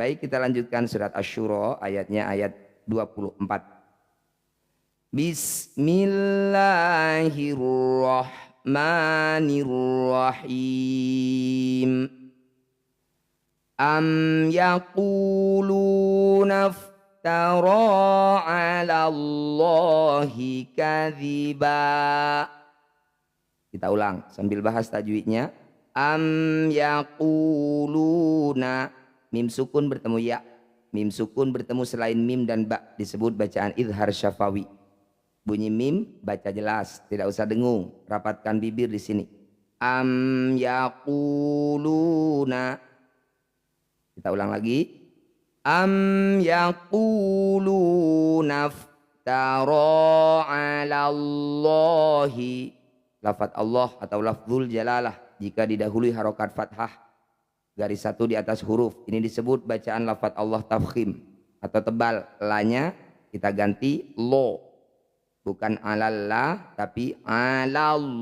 Baik, kita lanjutkan surat Asy-Syura ayatnya ayat 24. Bismillahirrahmanirrahim. Am yaquluna iftara 'ala Allahi kadziba. Kita ulang sambil bahas tajwidnya. Am yaquluna, mim sukun bertemu ya. Mim sukun bertemu selain mim dan ba disebut bacaan idhar syafawi. Bunyi mim baca jelas, tidak usah dengung, rapatkan bibir di sini. Am yaquluna. Kita ulang lagi. Am yaquluna iftara 'ala Allahi. Lafaz Allah atau lafzul jalalah jika didahului harokat fathah garis satu di atas huruf, ini disebut bacaan lafaz Allah tafkhim atau tebal. La-nya kita ganti lo, bukan alallah tapi alallahi.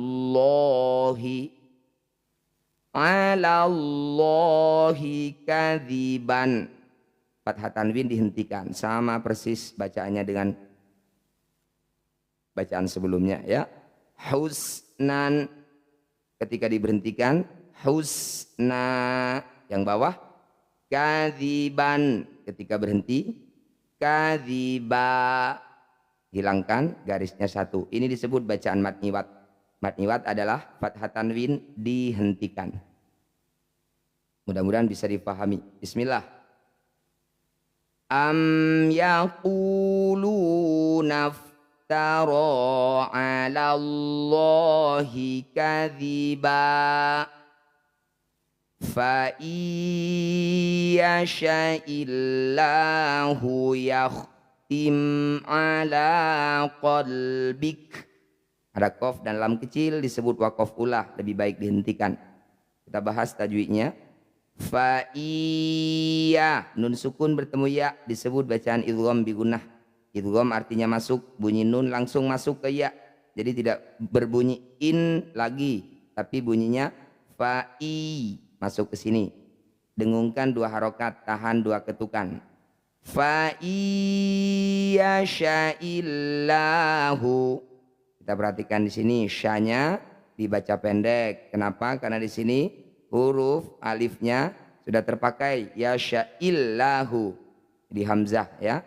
Alallahi kadziban. Fathah tanwin dihentikan, sama persis bacaannya dengan bacaan sebelumnya ya. Husnan ketika diberhentikan, husna yang bawah. Kadziban ketika berhenti, kadziba, hilangkan garisnya satu. Ini disebut bacaan matniwat. Matniwat adalah fathah tanwin dihentikan. Mudah-mudahan bisa dipahami. Bismillah. Am yaquluna iftara 'ala Allahi kadziba. Fa iyasha'illahu yakhtim 'ala qalbik. Ada qaf dan lam kecil disebut waqaf ulah, lebih baik dihentikan. Kita bahas tajwidnya. Fa iya, nun sukun bertemu ya disebut bacaan idgham bi gunnah. Idgham artinya masuk, bunyi nun langsung masuk ke ya. Jadi tidak berbunyi in lagi, tapi bunyinya fa i, masuk ke sini. Dengungkan dua harokat, tahan dua ketukan. Fa iya sya'illahu. Kita perhatikan di sini syanya dibaca pendek. Kenapa? Karena di sini huruf alifnya sudah terpakai ya sya'illahu di hamzah ya.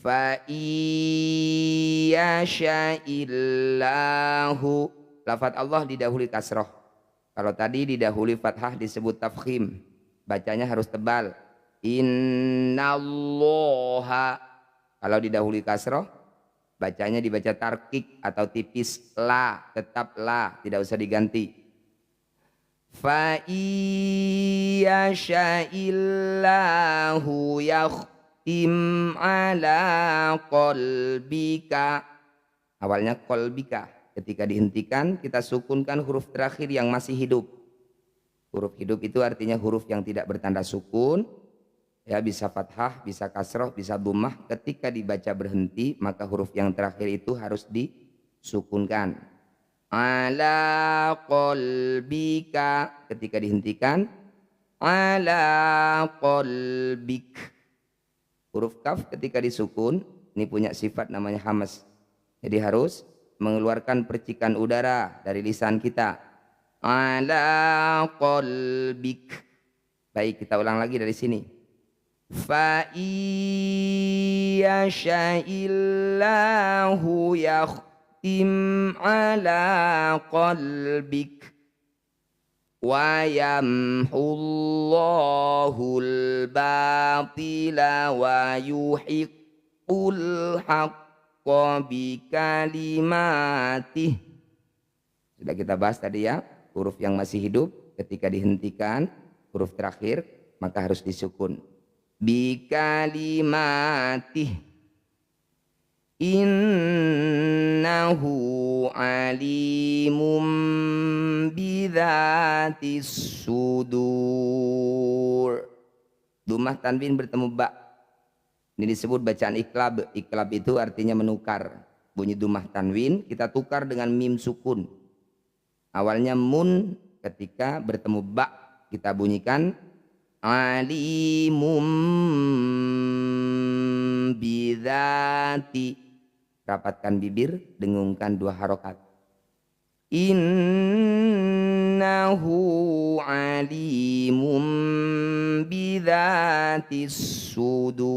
Fa iya sya'illahu. Lafaz Allah didahului kasroh. Kalau tadi didahului fathah disebut tafkhim. Bacanya harus tebal. Innallaha. Kalau didahului kasroh, bacanya dibaca tarkik atau tipis la, tetap la, tidak usah diganti. Fa iyasha'illahu yakhtim 'ala qalbika. Awalnya qalbika, ketika dihentikan kita sukunkan huruf terakhir yang masih hidup. Huruf hidup itu artinya huruf yang tidak bertanda sukun. Ya, bisa fathah, bisa kasroh, bisa dhammah. Ketika dibaca berhenti, maka huruf yang terakhir itu harus disukunkan. Ala qalbika ketika dihentikan. Ala qalbik. Huruf kaf ketika disukun, ini punya sifat namanya hamas. Jadi harus mengeluarkan percikan udara dari lisan kita. Ala qalbik. Baik, kita ulang lagi dari sini. Fa iyasha'illahu yakhtim 'ala qalbik wa yamhullahul batila wa yuhiqqul haqqa bikalimatihi. Sudah kita bahas tadi ya, huruf yang masih hidup ketika dihentikan huruf terakhir maka harus disukun. Bikalimatihi innahu alimum bidzatis sudur. Dhammah tanwin bertemu ba. Ini disebut bacaan iklab. Iklab itu artinya menukar. Bunyi dhammah tanwin kita tukar dengan mim sukun. Awalnya mun, ketika bertemu ba kita bunyikan Alimum bidzati. Rapatkan bibir, dengungkan 2 harokat. Innahu alimum bidzatis sudur.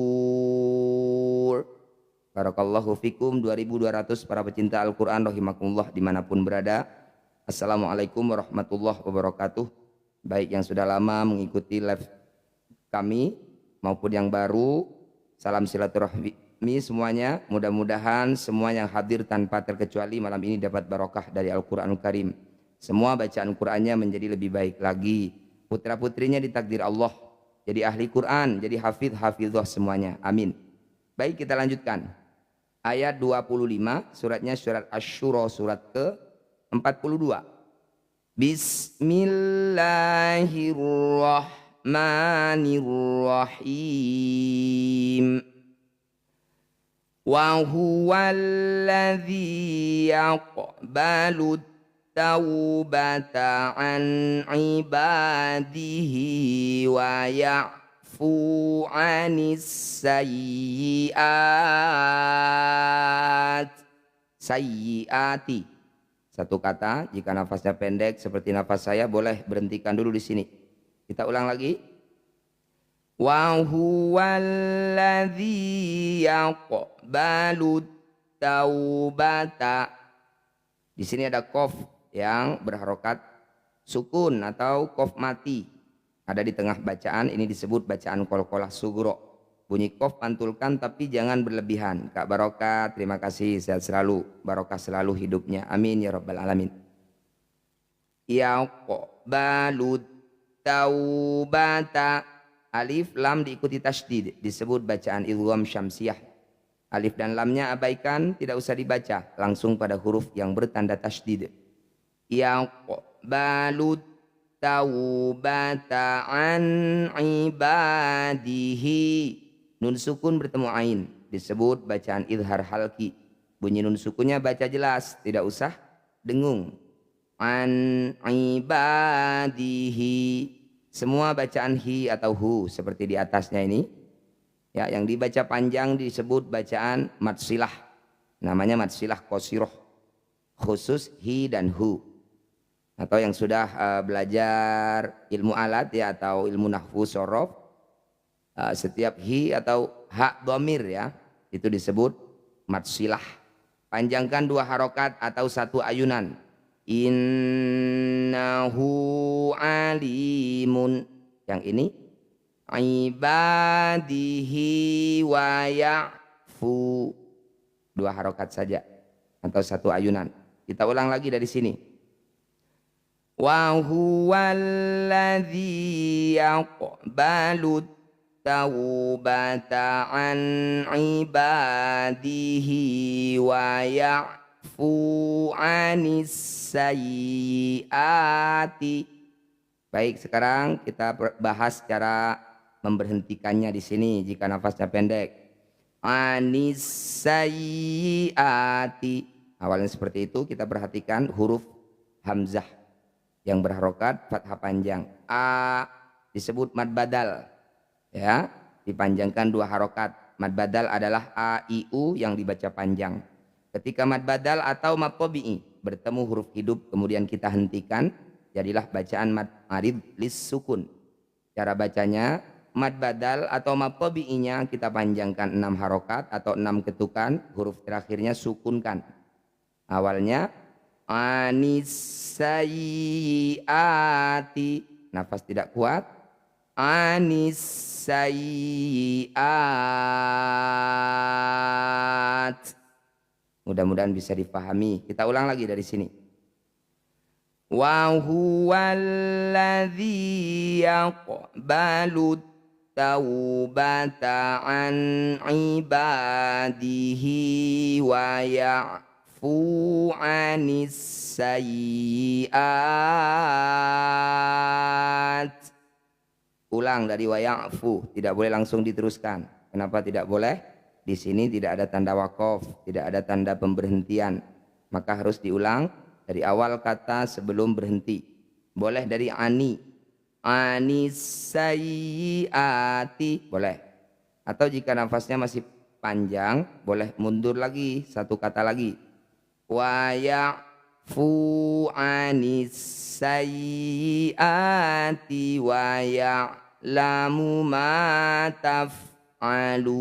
Barakallahu fikum. 2200 para pecinta Al-Quran rahimakumullah dimanapun berada. Assalamualaikum warahmatullahi wabarakatuh. Baik yang sudah lama mengikuti live kami maupun yang baru, salam silaturahmi semuanya. Mudah-mudahan semua yang hadir tanpa terkecuali malam ini dapat barokah dari Al-Quranul Karim. Semua bacaan Qur'annya menjadi lebih baik lagi. Putra-putrinya ditakdir Allah jadi ahli Quran, jadi hafidh-hafidhah semuanya. Amin. Baik, kita lanjutkan. Ayat 25, suratnya surat Asy-Syura, surat ke-42. Bismillahirrahmanirrahim. Wa huwallazi yaqbalu taubata an ibadihi wa ya'fu anis sayyiati. Satu kata, jika nafasnya pendek seperti nafas saya, boleh berhentikan dulu di sini. Kita ulang lagi. Wa huwallazi yaqbalu taubata. Di sini ada qaf yang berharokat sukun atau qaf mati. Ada di tengah bacaan, ini disebut bacaan qalqalah sugro. Bunyi qaf pantulkan tapi jangan berlebihan. Kak Barokah, terima kasih, sehat selalu, barokah selalu hidupnya, amin ya rabbal alamin. Yaqbalu taubata. Alif lam diikuti tasydid, disebut bacaan idgham syamsiyah. Alif dan lamnya abaikan, tidak usah dibaca, langsung pada huruf yang bertanda tasydid. Yaqbalu taubata an ibadihi. Nun sukun bertemu ain, disebut bacaan idhar halki. Bunyi nun sukunnya baca jelas, tidak usah dengung. An ibadihi. Semua bacaan hi atau hu seperti di atasnya ini. Ya, yang dibaca panjang disebut bacaan madsilah. Namanya madsilah qasiroh. Khusus hi dan hu. Atau yang sudah belajar ilmu alat ya atau ilmu nahwu sorof, setiap hi atau hak dhamir ya, itu disebut madsilah. Panjangkan 2 harokat atau 1 ayunan. Innahu alimun. Yang ini ibadihi wa ya'fu. 2 harokat saja atau 1 ayunan. Kita ulang lagi dari sini. Wa huwallazi yaqbalu taubata an ibadihi wa ya'fu anis sayyiati. Baik, sekarang kita bahas cara memberhentikannya di sini jika nafasnya pendek. Anis sayyiati. Awalnya seperti itu, kita perhatikan huruf hamzah yang berharokat fathah panjang. A disebut mad badal. Ya, dipanjangkan 2 harokat. Mad badal adalah a, i, u yang dibaca panjang. Ketika mad badal atau mad tabi'i bertemu huruf hidup kemudian kita hentikan, jadilah bacaan mad arid lis sukun. Cara bacanya, mad badal atau mad tabi'inya kita panjangkan 6 harokat atau 6 ketukan, huruf terakhirnya sukunkan. Awalnya anis sayyiati, nafas tidak kuat. Anis sayyiat. Mudah-mudahan bisa dipahami. Kita ulang lagi dari sini. Wa huwallazi yaqbalu taubata an ibadihi wa ya'fu anis sayyiat. Ulang dari wa ya'fu, tidak boleh langsung diteruskan. Kenapa tidak boleh? Di sini tidak ada tanda waqaf, tidak ada tanda pemberhentian. Maka harus diulang dari awal kata sebelum berhenti. Boleh dari ani. anis sayyiati, boleh. Atau jika nafasnya masih panjang, boleh mundur lagi, satu kata lagi. Wa ya'fu anis sayyiati wa ya'lamu ma taf'alun.